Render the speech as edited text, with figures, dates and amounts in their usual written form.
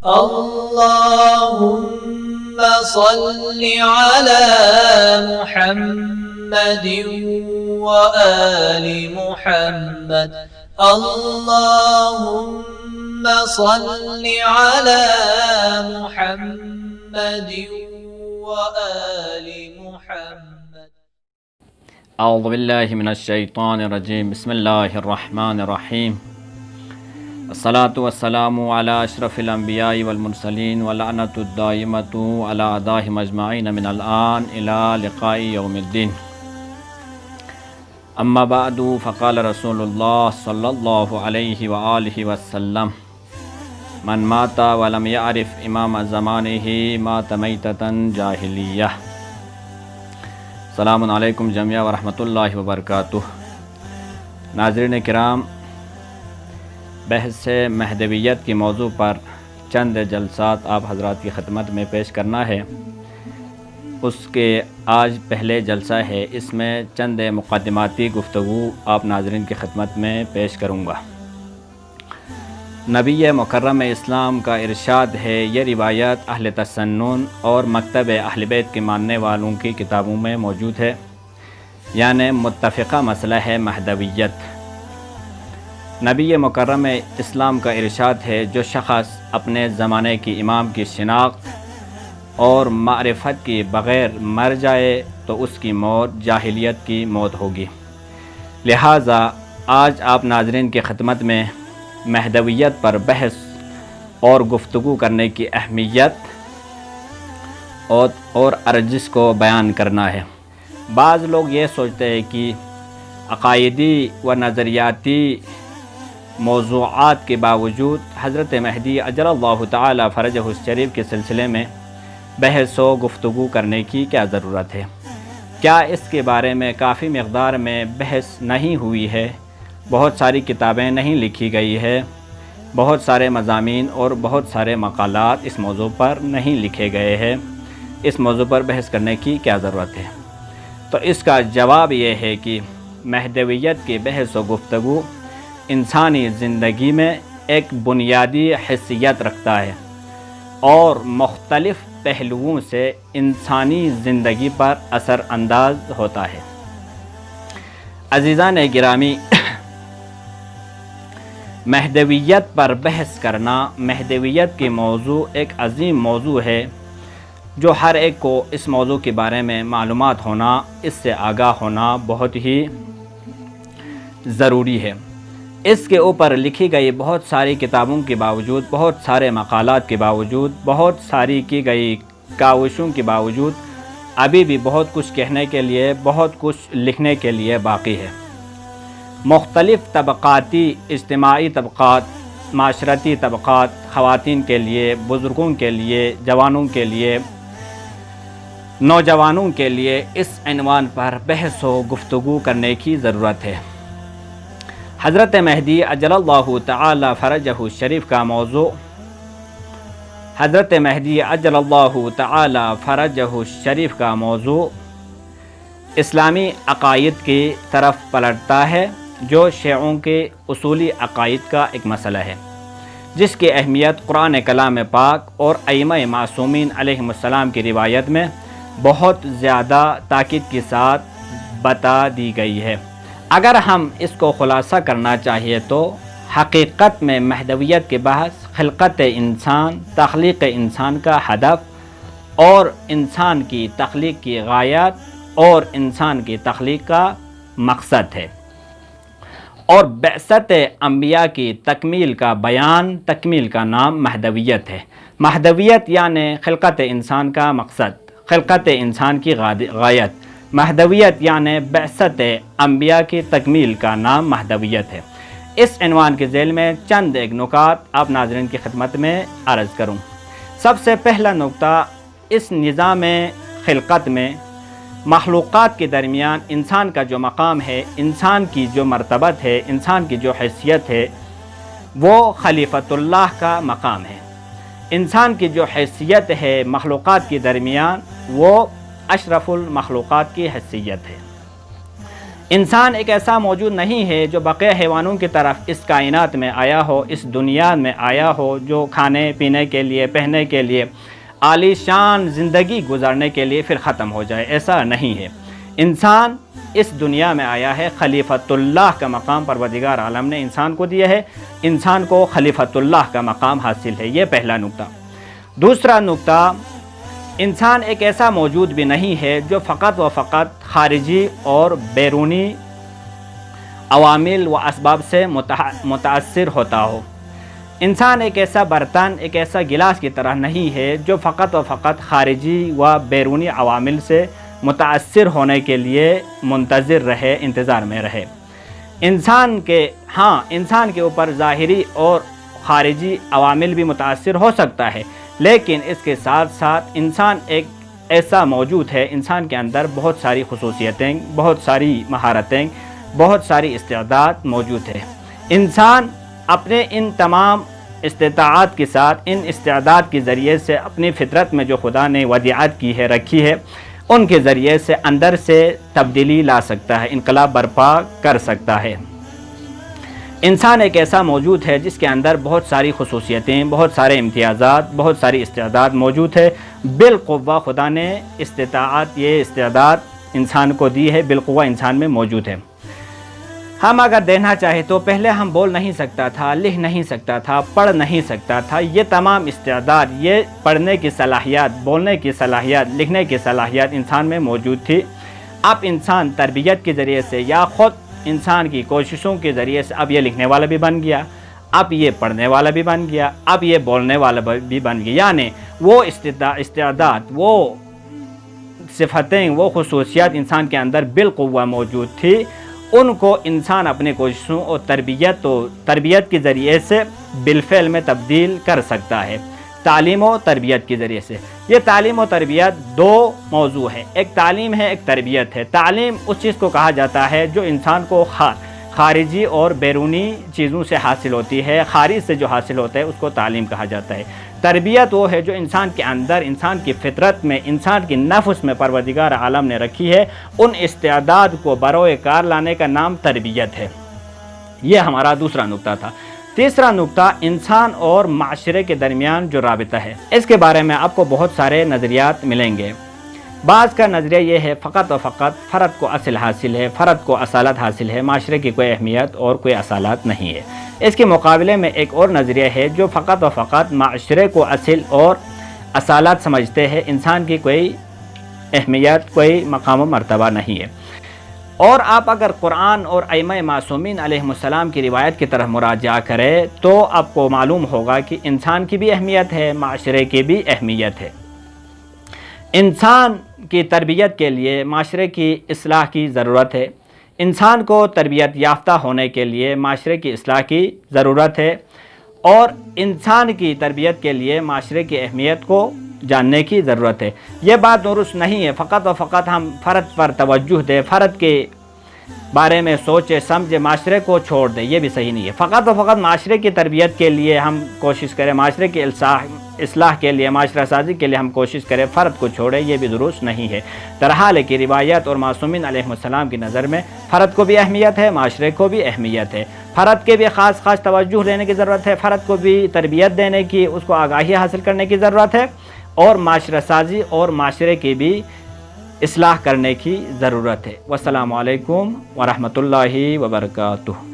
اللهم صل على محمد وآل محمد. اللهم صل على محمد وآل محمد. اعوذ باللہ من الشیطان الرجیم. بسم اللہ الرحمن الرحیم. الصلاۃ والسلام علی اشرف الانبیاء والمرسلین ولعنۃ الدائمۃ علی اعدائہم اجمعین من الآن الی لقاء یوم الدین. اما بعد فقال رسول اللہ صلی اللہ علیہ وآلہ وسلم: من مات ولم یعرف امام زمانہ مات میتۃ جاہلیہ. السلام علیکم جميعا ورحمۃ اللہ وبرکاتہ. ناظرین کرام، بحث مہدویت کی موضوع پر چند جلسات آپ حضرات کی خدمت میں پیش کرنا ہے. اس کے آج پہلے جلسہ ہے، اس میں چند مقدماتی گفتگو آپ ناظرین کی خدمت میں پیش کروں گا. نبی مکرم اسلام کا ارشاد ہے، یہ روایت اہل تسنن اور مکتب اہل بیت کے ماننے والوں کی کتابوں میں موجود ہے، یعنی متفقہ مسئلہ ہے مہدویت. نبی مکرم اسلام کا ارشاد ہے، جو شخص اپنے زمانے کی امام کی شناخت اور معرفت کے بغیر مر جائے تو اس کی موت جاہلیت کی موت ہوگی. لہٰذا آج آپ ناظرین کی خدمت میں مہدویت پر بحث اور گفتگو کرنے کی اہمیت اور ارجس کو بیان کرنا ہے. بعض لوگ یہ سوچتے ہیں کہ عقائدی و نظریاتی موضوعات کے باوجود حضرت مہدی اجل اللہ تعالی فرجہ الشریف کے سلسلے میں بحث و گفتگو کرنے کی کیا ضرورت ہے؟ کیا اس کے بارے میں کافی مقدار میں بحث نہیں ہوئی ہے؟ بہت ساری کتابیں نہیں لکھی گئی ہے، بہت سارے مضامین اور بہت سارے مقالات اس موضوع پر نہیں لکھے گئے ہیں. اس موضوع پر بحث کرنے کی کیا ضرورت ہے؟ تو اس کا جواب یہ ہے کہ مہدویت کی بحث و گفتگو انسانی زندگی میں ایک بنیادی حیثیت رکھتا ہے اور مختلف پہلوؤں سے انسانی زندگی پر اثر انداز ہوتا ہے. عزیزان گرامی، مہدویت پر بحث کرنا، مہدویت کی موضوع ایک عظیم موضوع ہے جو ہر ایک کو اس موضوع کے بارے میں معلومات ہونا، اس سے آگاہ ہونا بہت ہی ضروری ہے. اس کے اوپر لکھی گئی بہت ساری کتابوں کے باوجود، بہت سارے مقالات کے باوجود، بہت ساری کی گئی کاوشوں کے باوجود ابھی بھی بہت کچھ کہنے کے لیے، بہت کچھ لکھنے کے لیے باقی ہے. مختلف طبقاتی، اجتماعی طبقات، معاشرتی طبقات، خواتین کے لیے، بزرگوں کے لیے، جوانوں کے لیے، نوجوانوں کے لیے اس عنوان پر بحث و گفتگو کرنے کی ضرورت ہے. حضرت مہدی اجل اللہ تعالی فرجہ الشریف کا موضوع، حضرت مہدی اجل اللہ تعالی فرجہ الشریف کا موضوع اسلامی عقائد کی طرف پلٹتا ہے، جو شیعوں کے اصولی عقائد کا ایک مسئلہ ہے، جس کی اہمیت قرآن کلام پاک اور ائمہ معصومین علیہم السلام کی روایت میں بہت زیادہ تاکید کے ساتھ بتا دی گئی ہے. اگر ہم اس کو خلاصہ کرنا چاہیے تو حقیقت میں مہدویت کے بحث خلقت انسان، تخلیق انسان کا ہدف اور انسان کی تخلیق کی غایات اور انسان کی تخلیق کا مقصد ہے، اور بعثت انبیاء کی تکمیل کا بیان، تکمیل کا نام مہدویت ہے. مہدویت یعنی خلقت انسان کا مقصد، خلقت انسان کی غایت. مہدویت یعنی بعثت انبیاء کی تکمیل کا نام مہدویت ہے. اس عنوان کے ذیل میں چند ایک نکات آپ ناظرین کی خدمت میں عرض کروں. سب سے پہلا نکتہ، اس نظام خلقت میں مخلوقات کے درمیان انسان کا جو مقام ہے، انسان کی جو مرتبت ہے، انسان کی جو حیثیت ہے، وہ خلیفۃ اللہ کا مقام ہے. انسان کی جو حیثیت ہے مخلوقات کے درمیان، وہ اشرف المخلوقات کی حیثیت ہے. انسان ایک ایسا موجود نہیں ہے جو بقیہ حیوانوں کی طرف اس کائنات میں آیا ہو، اس دنیا میں آیا ہو، جو کھانے پینے کے لیے، پہننے کے لیے، عالی شان زندگی گزارنے کے لیے پھر ختم ہو جائے، ایسا نہیں ہے۔ انسان اس دنیا میں آیا ہے، خلیفۃ اللہ کا مقام پروردگار عالم نے انسان کو دیا ہے، انسان کو خلیفۃ اللہ کا مقام حاصل ہے، یہ پہلا نقطہ۔ دوسرا نقطہ، انسان ایک ایسا موجود بھی نہیں ہے جو فقط و فقط خارجی اور بیرونی عوامل و اسباب سے متاثر ہوتا ہو۔ انسان ایک ایسا برتن، ایک ایسا گلاس کی طرح نہیں ہے جو فقط و فقط خارجی و بیرونی عوامل سے متاثر ہونے کے لیے منتظر رہے، انتظار میں رہے۔ انسان کے اوپر ظاہری اور خارجی عوامل بھی متاثر ہو سکتا ہے، لیکن اس کے ساتھ ساتھ انسان ایک ایسا موجود ہے، انسان کے اندر بہت ساری خصوصیتیں، بہت ساری مہارتیں، بہت ساری استعداد موجود ہے۔ انسان اپنے ان تمام استطاعت کے ساتھ، ان استعداد کے ذریعے سے اپنی فطرت میں جو خدا نے ودیعت کی ہے، رکھی ہے، ان کے ذریعے سے اندر سے تبدیلی لا سکتا ہے، انقلاب برپا کر سکتا ہے۔ انسان ایک ایسا موجود ہے جس کے اندر بہت ساری خصوصیتیں، بہت سارے امتیازات، بہت ساری استعداد موجود ہے۔ بالقوہ خدا نے استطاعت، یہ استعداد انسان کو دی ہے، بالقوہ انسان میں موجود ہے۔ ہم اگر دیکھنا چاہیں تو پہلے ہم بول نہیں سکتا تھا، لکھ نہیں سکتا تھا، پڑھ نہیں سکتا تھا۔ یہ تمام استعداد، یہ پڑھنے کی صلاحیت، بولنے کی صلاحیت، لکھنے کی صلاحیت انسان میں موجود تھی۔ اب انسان تربیت کے ذریعے سے یا خود انسان کی کوششوں کے ذریعے سے اب یہ لکھنے والا بھی بن گیا، اب یہ پڑھنے والا بھی بن گیا، اب یہ بولنے والا بھی بن گیا۔ یعنی وہ استعداد، وہ صفتیں، وہ خصوصیات انسان کے اندر بالقوہ موجود تھی، ان کو انسان اپنے کوششوں اور تربیت کے ذریعے سے بالفعل میں تبدیل کر سکتا ہے، تعلیم و تربیت کے ذریعے سے۔ یہ تعلیم و تربیت دو موضوع ہے، ایک تعلیم ہے، ایک تربیت ہے۔ تعلیم اس چیز کو کہا جاتا ہے جو انسان کو خارجی اور بیرونی چیزوں سے حاصل ہوتی ہے، خارج سے جو حاصل ہوتا ہے اس کو تعلیم کہا جاتا ہے۔ تربیت وہ ہے جو انسان کے اندر، انسان کی فطرت میں، انسان کی نفس میں پروردگار عالم نے رکھی ہے، ان استعداد کو بروئے کار لانے کا نام تربیت ہے۔ یہ ہمارا دوسرا نقطہ تھا۔ تیسرا نقطہ، انسان اور معاشرے کے درمیان جو رابطہ ہے، اس کے بارے میں آپ کو بہت سارے نظریات ملیں گے۔ بعض کا نظریہ یہ ہے فقط و فقط فرد کو اصل حاصل ہے، فرد کو اصالت حاصل ہے، معاشرے کی کوئی اہمیت اور کوئی اصالت نہیں ہے۔ اس کے مقابلے میں ایک اور نظریہ ہے جو فقط و فقط معاشرے کو اصل اور اصالت سمجھتے ہیں، انسان کی کوئی اہمیت، کوئی مقام و مرتبہ نہیں ہے۔ اور آپ اگر قرآن اور ائمہ معصومین علیہ السلام کی روایت کی طرف مراجعہ کریں تو آپ کو معلوم ہوگا کہ انسان کی بھی اہمیت ہے، معاشرے کی بھی اہمیت ہے۔ انسان کی تربیت کے لیے معاشرے کی اصلاح کی ضرورت ہے، انسان کو تربیت یافتہ ہونے کے لیے معاشرے کی اصلاح کی ضرورت ہے، اور انسان کی تربیت کے لیے معاشرے کی اہمیت کو جاننے کی ضرورت ہے۔ یہ بات درست نہیں ہے فقط و فقط ہم فرد پر توجہ دیں، فرد کے بارے میں سوچے سمجھے، معاشرے کو چھوڑ دیں، یہ بھی صحیح نہیں ہے۔ فقط و فقط معاشرے کی تربیت کے لیے ہم کوشش کریں، معاشرے کی اصلاح کے لیے، معاشرہ سازی کے لیے ہم کوشش کریں، فرد کو چھوڑیں، یہ بھی درست نہیں ہے۔ ترحال کی روایت اور معصومین علیہ السلام کی نظر میں فرد کو بھی اہمیت ہے، معاشرے کو بھی اہمیت ہے، فرد کے بھی خاص توجہ دینے کی ضرورت ہے، فرد کو بھی تربیت دینے کی، اس کو آگاہی حاصل کرنے کی ضرورت ہے، اور معاشرہ سازی اور معاشرے کی بھی اصلاح کرنے کی ضرورت ہے۔ والسلام علیکم ورحمۃ اللہ وبرکاتہ۔